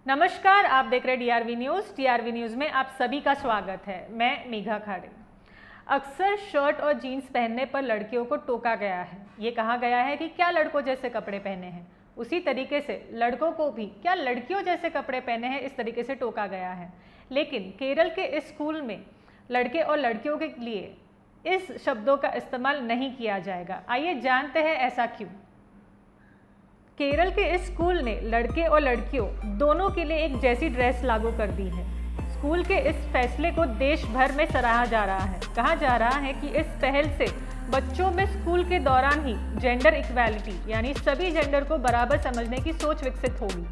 नमस्कार, आप देख रहे डीआरवी न्यूज़। डीआरवी न्यूज़ में आप सभी का स्वागत है। मैं मेघा खाड़े। अक्सर शर्ट और जीन्स पहनने पर लड़कियों को टोका गया है। ये कहा गया है कि क्या लड़कों जैसे कपड़े पहने हैं। उसी तरीके से लड़कों को भी क्या लड़कियों जैसे कपड़े पहने हैं, इस तरीके से टोका गया है। लेकिन केरल के इस स्कूल में लड़के और लड़कियों के लिए इस शब्दों का इस्तेमाल नहीं किया जाएगा। आइए जानते हैं ऐसा क्यों। केरल के इस स्कूल ने लड़के और लड़कियों दोनों के लिए एक जैसी ड्रेस लागू कर दी है। स्कूल के इस फैसले को देश भर में सराहा जा रहा है। कहा जा रहा है कि इस पहल से बच्चों में स्कूल के दौरान ही जेंडर इक्वालिटी यानी सभी जेंडर को बराबर समझने की सोच विकसित होगी।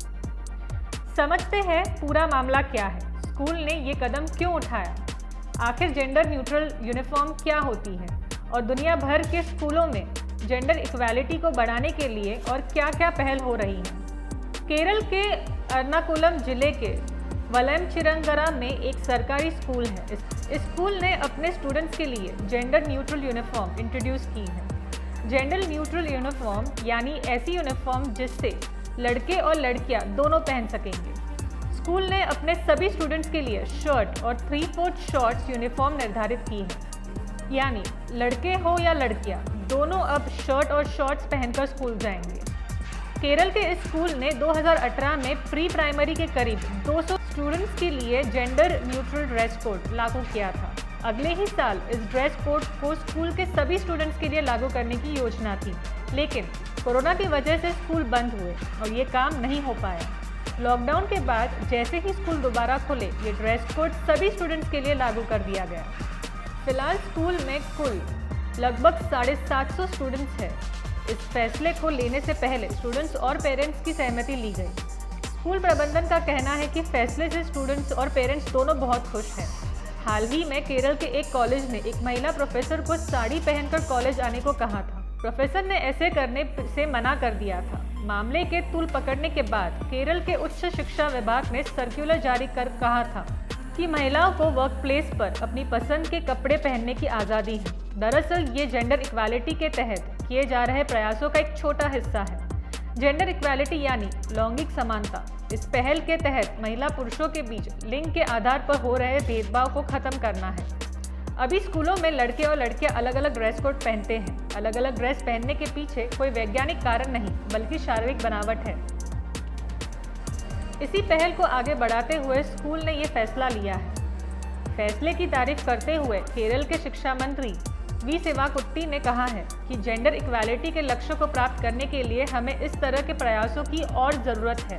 समझते हैं पूरा मामला क्या है, स्कूल ने ये कदम क्यों उठाया, आखिर जेंडर न्यूट्रल यूनिफॉर्म क्या होती है और दुनिया भर के स्कूलों में जेंडर इक्वालिटी को बढ़ाने के लिए और क्या क्या पहल हो रही है। केरल के एर्नाकुलम जिले के वलयमचिरंगरा में एक सरकारी स्कूल है। इस स्कूल ने अपने स्टूडेंट्स के लिए जेंडर न्यूट्रल यूनिफॉर्म इंट्रोड्यूस की है। जेंडर न्यूट्रल यूनिफॉर्म यानी ऐसी यूनिफॉर्म जिससे लड़के और लड़कियां दोनों पहन सकेंगे। स्कूल ने अपने सभी स्टूडेंट्स के लिए शर्ट और 3/4 शॉर्ट्स यूनिफॉर्म निर्धारित की है, यानी लड़के हो या लड़कियां दोनों अब शर्ट और शॉर्ट्स पहनकर स्कूल जाएंगे। केरल के इस स्कूल ने 2018 में प्री प्राइमरी के करीब 200 स्टूडेंट्स के लिए जेंडर न्यूट्रल ड्रेस कोड लागू किया था। अगले ही साल इस ड्रेस कोड को स्कूल के सभी स्टूडेंट्स के लिए लागू करने की योजना थी, लेकिन कोरोना की वजह से स्कूल बंद हुए और ये काम नहीं हो पाया। लॉकडाउन के बाद जैसे ही स्कूल दोबारा खुले, ये ड्रेस कोड सभी स्टूडेंट्स के लिए लागू कर दिया गया। फिलहाल स्कूल में कुल लगभग 750 स्टूडेंट्स हैं। इस फैसले को लेने से पहले स्टूडेंट्स और पेरेंट्स की सहमति ली गई। स्कूल प्रबंधन का कहना है कि फैसले से स्टूडेंट्स और पेरेंट्स दोनों बहुत खुश हैं। हाल ही में केरल के एक कॉलेज ने एक महिला प्रोफेसर को साड़ी पहनकर कॉलेज आने को कहा था। प्रोफेसर ने ऐसे करने से मना कर दिया था। मामले के तूल पकड़ने के बाद केरल के उच्च शिक्षा विभाग ने सर्कुलर जारी कर कहा था कि महिलाओं को वर्क प्लेस पर अपनी पसंद के कपड़े पहनने की आज़ादी है। दरअसल ये जेंडर इक्वालिटी के तहत किए जा रहे प्रयासों का एक छोटा हिस्सा है। जेंडर इक्वालिटी यानी लैंगिक समानता। इस पहल के तहत महिला पुरुषों के बीच लिंग के आधार पर हो रहे भेदभाव को खत्म करना है। अभी स्कूलों में लड़के और लड़कियां अलग अलग ड्रेस कोड पहनते हैं। अलग अलग ड्रेस पहनने के पीछे कोई वैज्ञानिक कारण नहीं, बल्कि शारीरिक बनावट है। इसी पहल को आगे बढ़ाते हुए स्कूल ने ये फैसला लिया है। फैसले की तारीफ करते हुए केरल के शिक्षा मंत्री वी सेवाकुट्टी ने कहा है कि जेंडर इक्वालिटी के लक्ष्य को प्राप्त करने के लिए हमें इस तरह के प्रयासों की और ज़रूरत है।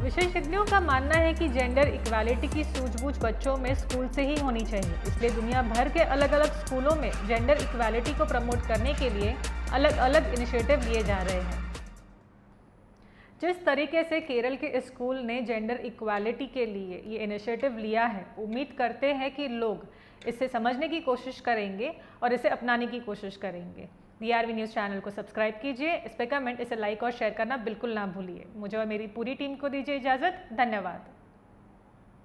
विशेषज्ञों का मानना है कि जेंडर इक्वालिटी की सूझबूझ बच्चों में स्कूल से ही होनी चाहिए। इसलिए दुनिया भर के अलग अलग स्कूलों में जेंडर इक्वालिटी को प्रमोट करने के लिए अलग अलग इनिशिएटिव लिए जा रहे हैं। जिस तरीके से केरल के स्कूल ने जेंडर इक्वालिटी के लिए ये इनिशिएटिव लिया है, उम्मीद करते हैं कि लोग इसे समझने की कोशिश करेंगे और इसे अपनाने की कोशिश करेंगे। डीआरवी न्यूज़ चैनल को सब्सक्राइब कीजिए, इस पर कमेंट, इसे लाइक और शेयर करना बिल्कुल ना भूलिए। मुझे और मेरी पूरी टीम को दीजिए इजाज़त। धन्यवाद।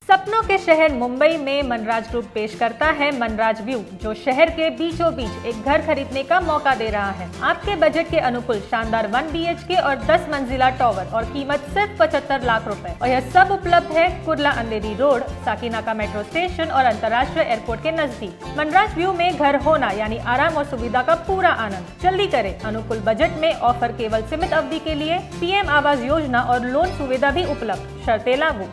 सपनों के शहर मुंबई में मनराज ग्रुप पेश करता है मनराज व्यू, जो शहर के बीचों बीच एक घर खरीदने का मौका दे रहा है। आपके बजट के अनुकूल शानदार 1 BHK और 10 मंजिला टावर और कीमत सिर्फ 75 लाख रुपए। और यह सब उपलब्ध है कुर्ला अंधेरी रोड, साकीनाका मेट्रो स्टेशन और अंतर्राष्ट्रीय एयरपोर्ट के नजदीक। मनराज व्यू में घर होना यानी आराम और सुविधा का पूरा आनंद। जल्दी करें, अनुकूल बजट में ऑफर केवल सीमित अवधि के लिए। PM आवास योजना और लोन सुविधा भी उपलब्ध, शर्तें लागू।